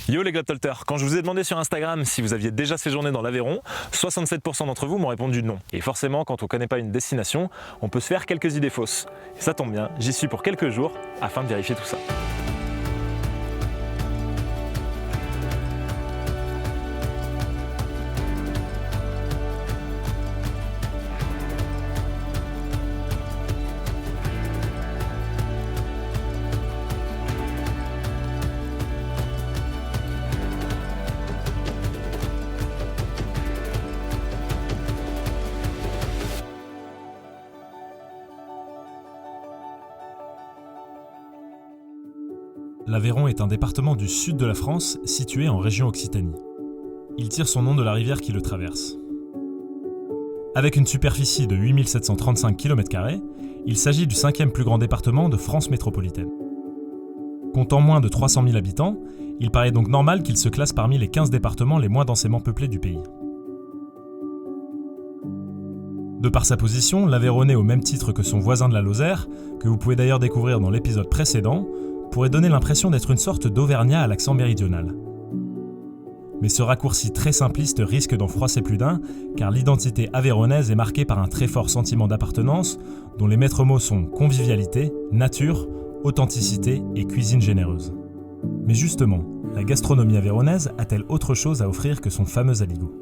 Yo les Globetrotters, quand je vous ai demandé sur Instagram si vous aviez déjà séjourné dans l'Aveyron, 67% d'entre vous m'ont répondu non. Et forcément, quand on connaît pas une destination, on peut se faire quelques idées fausses. Et ça tombe bien, j'y suis pour quelques jours afin de vérifier tout ça. L'Aveyron est un département du sud de la France, situé en région Occitanie. Il tire son nom de la rivière qui le traverse. Avec une superficie de 8735 km², il s'agit du 5e plus grand département de France métropolitaine. Comptant moins de 300 000 habitants, il paraît donc normal qu'il se classe parmi les 15 départements les moins densément peuplés du pays. De par sa position, l'Aveyron est au même titre que son voisin de la Lozère, que vous pouvez d'ailleurs découvrir dans l'épisode précédent, pourrait donner l'impression d'être une sorte d'Auvergnat à l'accent méridional. Mais ce raccourci très simpliste risque d'en froisser plus d'un, car l'identité aveyronnaise est marquée par un très fort sentiment d'appartenance, dont les maîtres mots sont convivialité, nature, authenticité et cuisine généreuse. Mais justement, la gastronomie aveyronnaise a-t-elle autre chose à offrir que son fameux aligot ?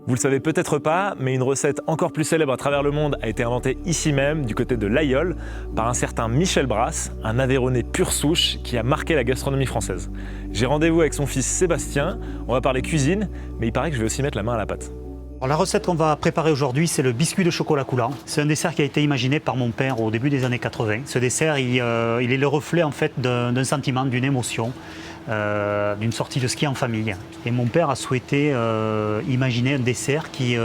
Vous le savez peut-être pas, mais une recette encore plus célèbre à travers le monde a été inventée ici même, du côté de l'Aïol, par un certain Michel Brasse, un Aveyronnais pure souche qui a marqué la gastronomie française. J'ai rendez-vous avec son fils Sébastien, on va parler cuisine, mais il paraît que je vais aussi mettre la main à la pâte. Alors, la recette qu'on va préparer aujourd'hui, c'est le biscuit de chocolat coulant. C'est un dessert qui a été imaginé par mon père au début des années 80. Ce dessert, il est le reflet en fait d'un sentiment, d'une émotion. D'une sortie de ski en famille. Et mon père a souhaité imaginer un dessert qui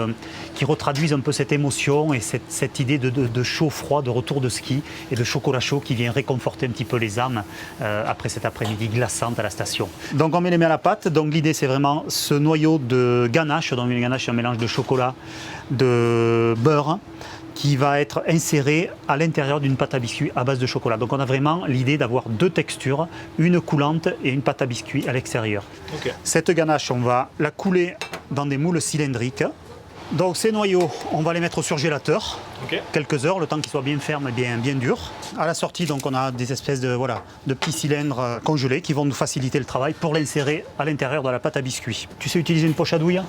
retraduise un peu cette émotion et cette idée de chaud-froid, de retour de ski et de chocolat chaud qui vient réconforter un petit peu les âmes après cet après-midi glaçante à la station. Donc on met les mains à la pâte. Donc l'idée c'est vraiment ce noyau de ganache. Donc une ganache c'est un mélange de chocolat, de beurre, qui va être inséré à l'intérieur d'une pâte à biscuits à base de chocolat. Donc on a vraiment l'idée d'avoir deux textures, une coulante et une pâte à biscuits à l'extérieur. Okay. Cette ganache, on va la couler dans des moules cylindriques. Donc ces noyaux, on va les mettre au surgélateur, quelques heures, le temps qu'ils soient bien fermes et bien durs. À la sortie, donc, on a des espèces de petits cylindres congelés qui vont nous faciliter le travail pour l'insérer à l'intérieur de la pâte à biscuits. Tu sais utiliser une poche à douille ?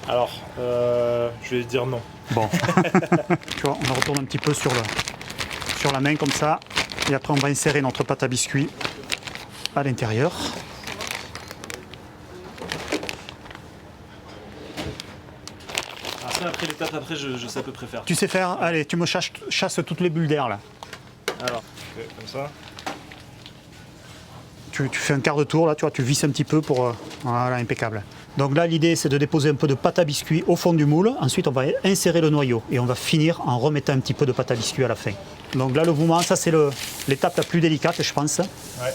Alors, je vais dire non. Bon, tu vois, on retourne un petit peu sur la main comme ça. Et après, on va insérer notre pâte à biscuits à l'intérieur. Après l'étape après, je sais à peu près faire. Tu sais faire ? Allez, tu me chasses toutes les bulles d'air là. Alors, comme ça. Tu fais un quart de tour là, tu vois, tu visses un petit peu pour... voilà, impeccable. Donc là, l'idée, c'est de déposer un peu de pâte à biscuits au fond du moule. Ensuite, on va insérer le noyau et on va finir en remettant un petit peu de pâte à biscuits à la fin. Donc là, le mouvement, ça, c'est l'étape la plus délicate, je pense. Ouais.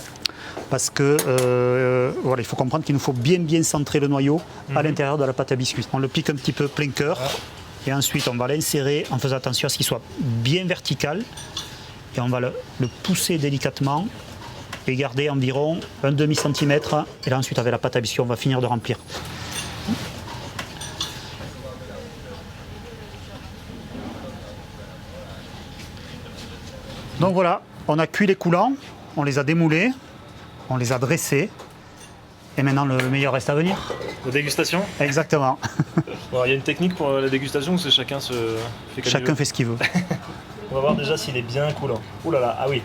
Parce que, voilà, il faut comprendre qu'il nous faut bien centrer le noyau à l'intérieur de la pâte à biscuits. On le pique un petit peu plein cœur. Ouais. Et ensuite, on va l'insérer en faisant attention à ce qu'il soit bien vertical. Et on va le pousser délicatement et garder environ un demi-centimètre. Et là, ensuite, avec la pâte à biscuits, on va finir de remplir. Donc voilà, on a cuit les coulants, on les a démoulés, on les a dressés. Et maintenant, le meilleur reste à venir. La dégustation ? Exactement. Bon, il y a une technique pour la dégustation ou c'est chacun se fait comme Chacun fait ce qu'il veut. On va voir déjà s'il est bien coulant. Ouh là là, ah oui.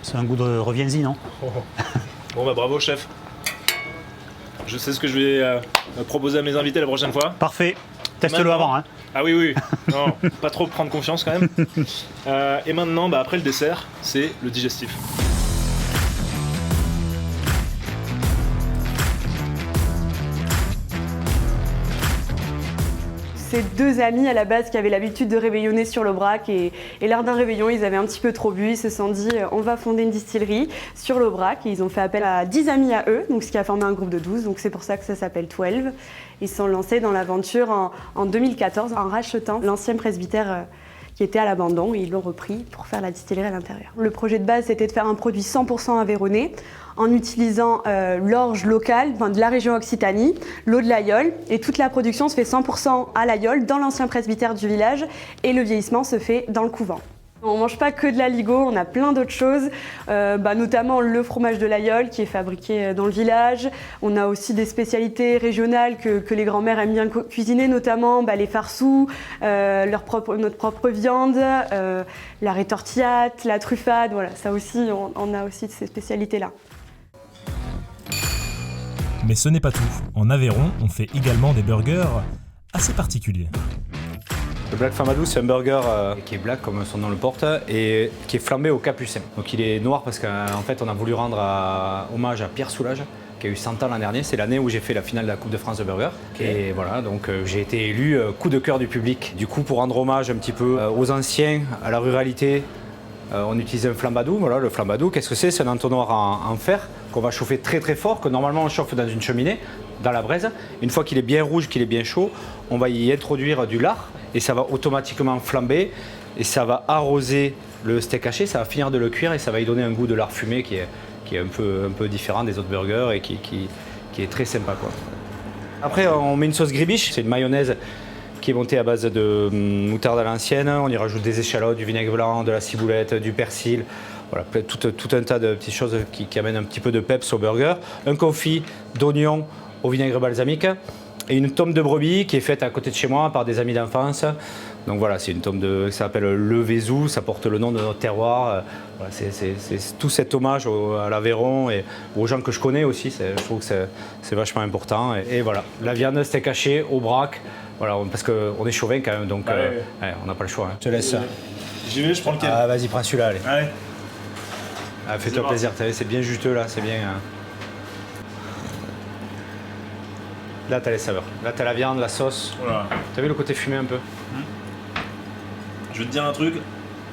C'est un goût de reviens-y, non ? Bon bah bravo chef. Je sais ce que je vais proposer à mes invités la prochaine fois. Parfait. Teste-le avant. Hein. Ah oui. Non, pas trop prendre confiance quand même. Et maintenant, après le dessert, c'est le digestif. C'est deux amis à la base qui avaient l'habitude de réveillonner sur l'Aubrac et lors d'un réveillon, ils avaient un petit peu trop bu, ils se sont dit on va fonder une distillerie sur l'Aubrac et ils ont fait appel à 10 amis à eux, donc ce qui a formé un groupe de 12, donc c'est pour ça que ça s'appelle 12. Ils se sont lancés dans l'aventure en 2014 en rachetant l'ancien presbytère qui était à l'abandon et ils l'ont repris pour faire la distillerie à l'intérieur. Le projet de base, c'était de faire un produit 100% aveyronais en utilisant l'orge locale de la région Occitanie, l'eau de l'Aïol, et toute la production se fait 100% à l'Aïol, dans l'ancien presbytère du village, et le vieillissement se fait dans le couvent. On ne mange pas que de l'aligot, on a plein d'autres choses, notamment le fromage de l'Aïol qui est fabriqué dans le village. On a aussi des spécialités régionales que les grands-mères aiment bien cuisiner, notamment les farsous, notre propre viande, la rétortillate, la truffade, voilà, ça aussi, on a aussi ces spécialités-là. Mais ce n'est pas tout. En Aveyron, on fait également des burgers assez particuliers. Le Black Flambadou, c'est un burger qui est black comme son nom le porte et qui est flambé au capucin. Donc il est noir parce qu'en fait on a voulu rendre hommage à Pierre Soulages qui a eu 100 ans l'an dernier. C'est l'année où j'ai fait la finale de la Coupe de France de burger. Okay. Et voilà, donc j'ai été élu coup de cœur du public. Du coup, pour rendre hommage un petit peu aux anciens, à la ruralité, on utilise un flambadou. Voilà, le flambadou, qu'est-ce que c'est? C'est un entonnoir en fer qu'on va chauffer très très fort, que normalement on chauffe dans une cheminée, dans la braise. Une fois qu'il est bien rouge, qu'il est bien chaud, on va y introduire du lard et ça va automatiquement flamber et ça va arroser le steak haché, ça va finir de le cuire et ça va y donner un goût de lard fumé qui est un peu différent des autres burgers et qui est très sympa, quoi. Après, on met une sauce gribiche, c'est une mayonnaise qui est montée à base de moutarde à l'ancienne. On y rajoute des échalotes, du vinaigre blanc, de la ciboulette, du persil. Voilà, tout un tas de petites choses qui amènent un petit peu de peps au burger. Un confit d'oignon au vinaigre balsamique et une tome de brebis qui est faite à côté de chez moi par des amis d'enfance. Donc voilà, c'est une tome ça s'appelle le Vézou, ça porte le nom de notre terroir. Voilà, c'est tout cet hommage à l'Aveyron et aux gens que je connais aussi. Je trouve que c'est vachement important. Et voilà, la viande steak haché au braque, voilà, parce qu'on est chauvin quand même, donc ouais, on n'a pas le choix. Hein. Je te laisse ça. J'y vais, je prends lequel? Ah, vas-y, prends celui-là, allez. Allez. Ah, fais-toi plaisir, c'est bien juteux là, c'est bien. Hein. Là, t'as les saveurs. Là, t'as la viande, la sauce. Voilà. T'as vu le côté fumé un peu? Je vais te dire un truc,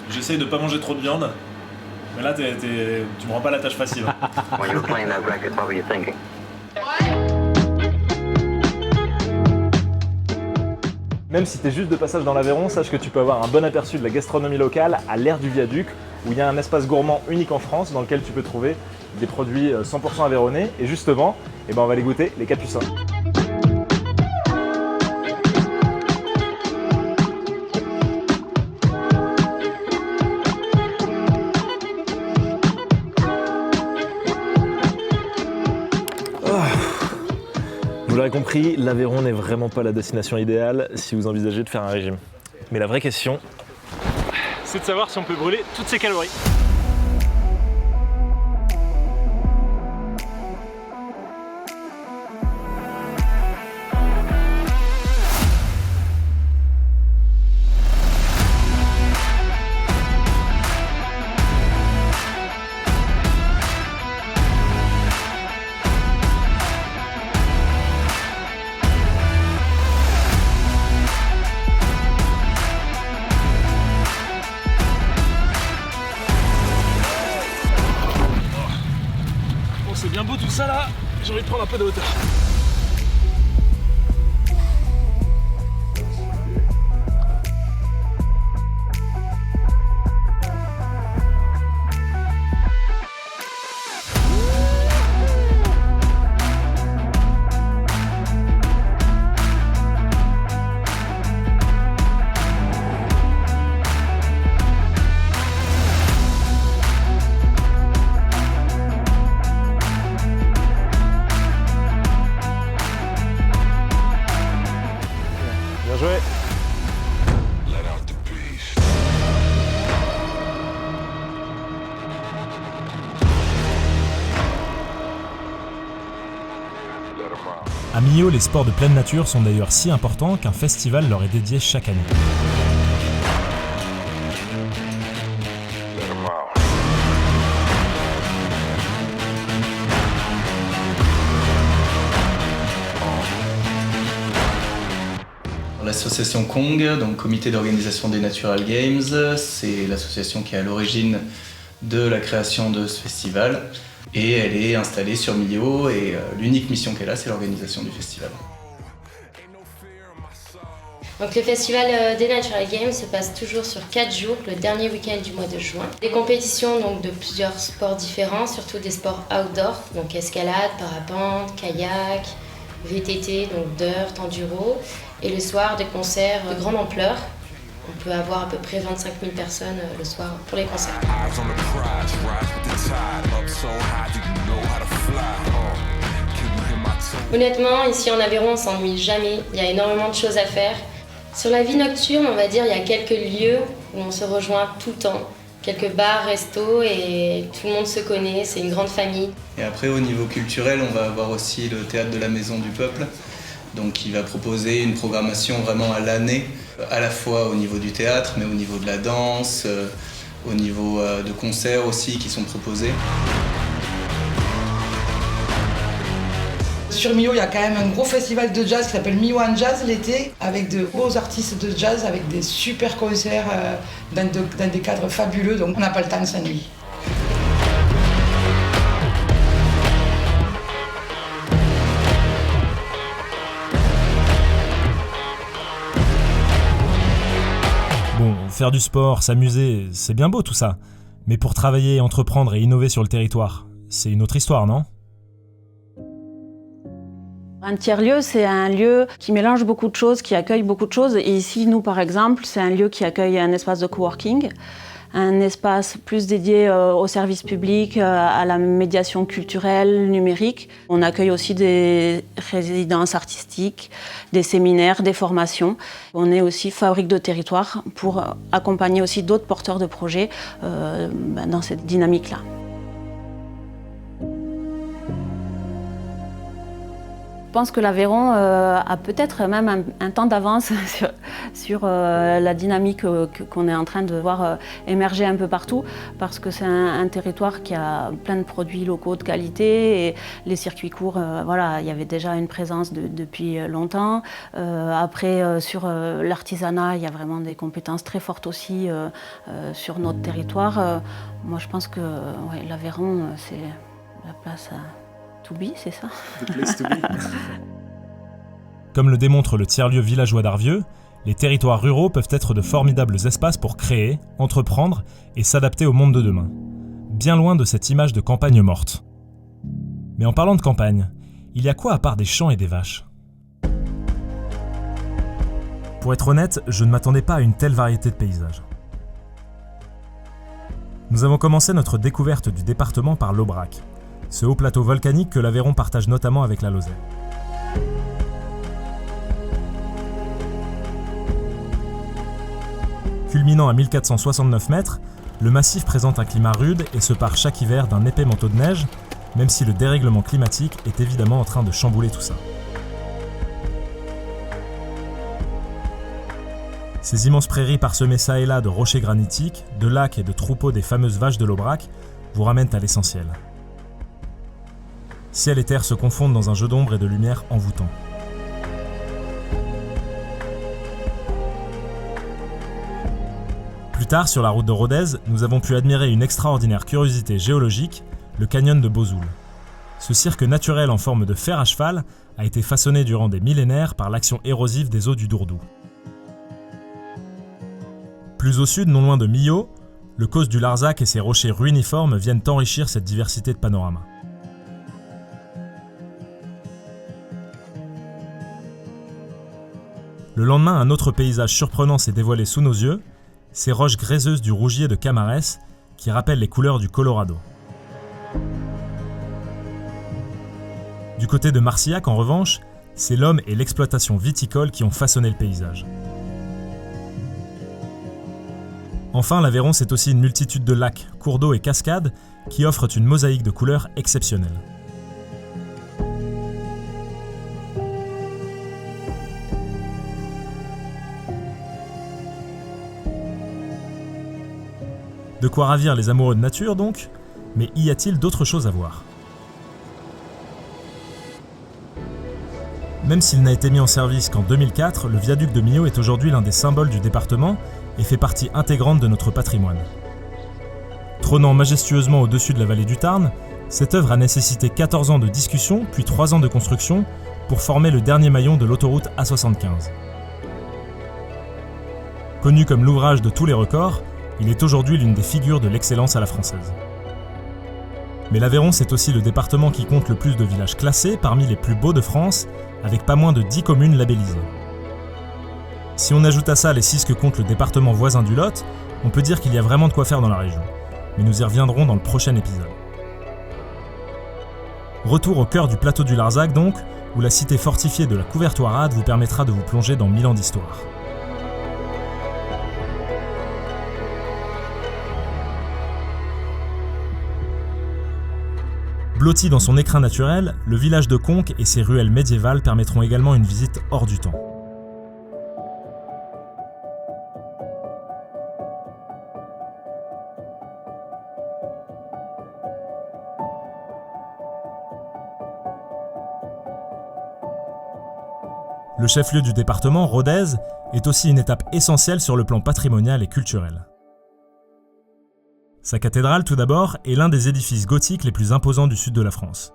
j'essaye de pas manger trop de viande, mais là, tu me rends pas la tâche facile. When you were playing that record, what were you thinking? Même si tu es juste de passage dans l'Aveyron, sache que tu peux avoir un bon aperçu de la gastronomie locale à l'aire du Viaduc, où il y a un espace gourmand unique en France dans lequel tu peux trouver des produits 100% aveyronnais. Et justement, on va les goûter, les capucins. Vous l'aurez compris, l'Aveyron n'est vraiment pas la destination idéale si vous envisagez de faire un régime. Mais la vraie question, c'est de savoir si on peut brûler toutes ces calories. C'est bien beau tout ça là, j'ai envie de prendre un peu de hauteur. Bien joué. À Millau, les sports de pleine nature sont d'ailleurs si importants qu'un festival leur est dédié chaque année. L'association Kong, donc Comité d'organisation des Natural Games, c'est l'association qui est à l'origine de la création de ce festival et elle est installée sur Millau et l'unique mission qu'elle a, c'est l'organisation du festival. Donc le festival des Natural Games se passe toujours sur 4 jours, le dernier week-end du mois de juin. Des compétitions donc, de plusieurs sports différents, surtout des sports outdoor, donc escalade, parapente, kayak, VTT, donc dirt, enduro. Et le soir, des concerts de grande ampleur. On peut avoir à peu près 25 000 personnes le soir pour les concerts. Honnêtement, ici en Aveyron, on s'ennuie jamais. Il y a énormément de choses à faire. Sur la vie nocturne, on va dire, il y a quelques lieux où on se rejoint tout le temps. Quelques bars, restos et tout le monde se connaît, c'est une grande famille. Et après, au niveau culturel, on va avoir aussi le théâtre de la Maison du Peuple, donc qui va proposer une programmation vraiment à l'année, à la fois au niveau du théâtre, mais au niveau de la danse, au niveau de concerts aussi qui sont proposés. Sur Millau, il y a quand même un gros festival de jazz qui s'appelle Millau en Jazz l'été, avec de gros artistes de jazz, avec des super concerts dans des cadres fabuleux, donc on n'a pas le temps de s'ennuyer. Bon, faire du sport, s'amuser, c'est bien beau tout ça. Mais pour travailler, entreprendre et innover sur le territoire, c'est une autre histoire, non ? Un tiers-lieu, c'est un lieu qui mélange beaucoup de choses, qui accueille beaucoup de choses. Et ici, nous, par exemple, c'est un lieu qui accueille un espace de coworking, un espace plus dédié au service public, à la médiation culturelle, numérique. On accueille aussi des résidences artistiques, des séminaires, des formations. On est aussi fabrique de territoire pour accompagner aussi d'autres porteurs de projets dans cette dynamique-là. Je pense que l'Aveyron a peut-être même un temps d'avance sur la dynamique qu'on est en train de voir émerger un peu partout, parce que c'est un territoire qui a plein de produits locaux de qualité et les circuits courts, voilà, il y avait déjà une présence depuis longtemps. Après, sur l'artisanat, il y a vraiment des compétences très fortes aussi sur notre territoire. Moi, je pense que ouais, l'Aveyron, c'est la place to be, c'est ça ? Comme le démontre le tiers-lieu villageois d'Arvieux, les territoires ruraux peuvent être de formidables espaces pour créer, entreprendre et s'adapter au monde de demain. Bien loin de cette image de campagne morte. Mais en parlant de campagne, il y a quoi à part des champs et des vaches ? Pour être honnête, je ne m'attendais pas à une telle variété de paysages. Nous avons commencé notre découverte du département par l'Aubrac, ce haut plateau volcanique que l'Aveyron partage notamment avec la Lozère. Culminant à 1469 mètres, le massif présente un climat rude et se pare chaque hiver d'un épais manteau de neige, même si le dérèglement climatique est évidemment en train de chambouler tout ça. Ces immenses prairies parsemées çà et là de rochers granitiques, de lacs et de troupeaux des fameuses vaches de l'Aubrac vous ramènent à l'essentiel. Ciel et terre se confondent dans un jeu d'ombre et de lumière envoûtant. Plus tard, sur la route de Rodez, nous avons pu admirer une extraordinaire curiosité géologique, le canyon de Bozoul. Ce cirque naturel en forme de fer à cheval a été façonné durant des millénaires par l'action érosive des eaux du Dourdou. Plus au sud, non loin de Millau, le causse du Larzac et ses rochers ruiniformes viennent enrichir cette diversité de panoramas. Le lendemain, un autre paysage surprenant s'est dévoilé sous nos yeux, ces roches gréseuses du Rougier de Camarès qui rappellent les couleurs du Colorado. Du côté de Marcillac, en revanche, c'est l'homme et l'exploitation viticole qui ont façonné le paysage. Enfin, l'Aveyron, c'est aussi une multitude de lacs, cours d'eau et cascades qui offrent une mosaïque de couleurs exceptionnelle. De quoi ravir les amoureux de nature donc, mais y a-t-il d'autres choses à voir ? Même s'il n'a été mis en service qu'en 2004, le viaduc de Millau est aujourd'hui l'un des symboles du département et fait partie intégrante de notre patrimoine. Trônant majestueusement au-dessus de la vallée du Tarn, cette œuvre a nécessité 14 ans de discussion puis 3 ans de construction pour former le dernier maillon de l'autoroute A75. Connu comme l'ouvrage de tous les records, il est aujourd'hui l'une des figures de l'excellence à la française. Mais l'Aveyron, c'est aussi le département qui compte le plus de villages classés parmi les plus beaux de France, avec pas moins de 10 communes labellisées. Si on ajoute à ça les 6 que compte le département voisin du Lot, on peut dire qu'il y a vraiment de quoi faire dans la région. Mais nous y reviendrons dans le prochain épisode. Retour au cœur du plateau du Larzac donc, où la cité fortifiée de la Couvertoirade vous permettra de vous plonger dans 1000 ans d'histoire. Blotti dans son écrin naturel, le village de Conques et ses ruelles médiévales permettront également une visite hors du temps. Le chef-lieu du département, Rodez, est aussi une étape essentielle sur le plan patrimonial et culturel. Sa cathédrale, tout d'abord, est l'un des édifices gothiques les plus imposants du sud de la France.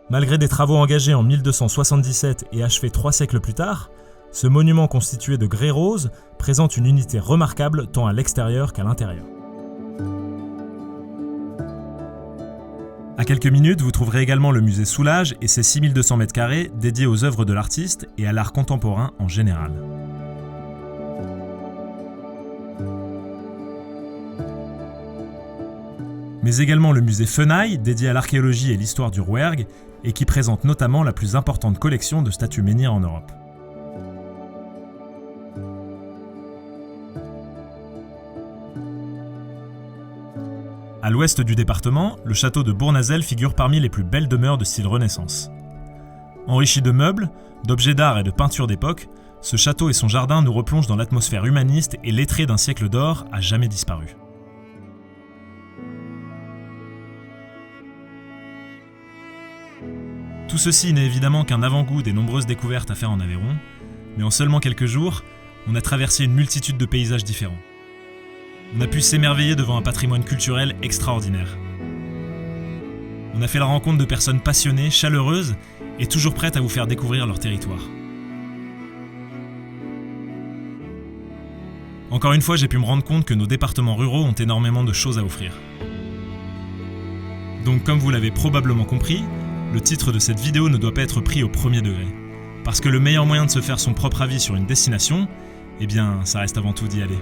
Malgré des travaux engagés en 1277 et achevés 3 siècles plus tard, ce monument constitué de grès rose présente une unité remarquable tant à l'extérieur qu'à l'intérieur. À quelques minutes, vous trouverez également le musée Soulages et ses 6200 m² dédiés aux œuvres de l'artiste et à l'art contemporain en général. Mais également le musée Fenaille, dédié à l'archéologie et l'histoire du Rouergue, et qui présente notamment la plus importante collection de statues menhirs en Europe. À l'ouest du département, le château de Bournazel figure parmi les plus belles demeures de style Renaissance. Enrichi de meubles, d'objets d'art et de peintures d'époque, ce château et son jardin nous replongent dans l'atmosphère humaniste et lettrée d'un siècle d'or à jamais disparu. Tout ceci n'est évidemment qu'un avant-goût des nombreuses découvertes à faire en Aveyron, mais en seulement quelques jours, on a traversé une multitude de paysages différents. On a pu s'émerveiller devant un patrimoine culturel extraordinaire. On a fait la rencontre de personnes passionnées, chaleureuses et toujours prêtes à vous faire découvrir leur territoire. Encore une fois, j'ai pu me rendre compte que nos départements ruraux ont énormément de choses à offrir. Donc comme vous l'avez probablement compris, le titre de cette vidéo ne doit pas être pris au premier degré. Parce que le meilleur moyen de se faire son propre avis sur une destination, eh bien, ça reste avant tout d'y aller.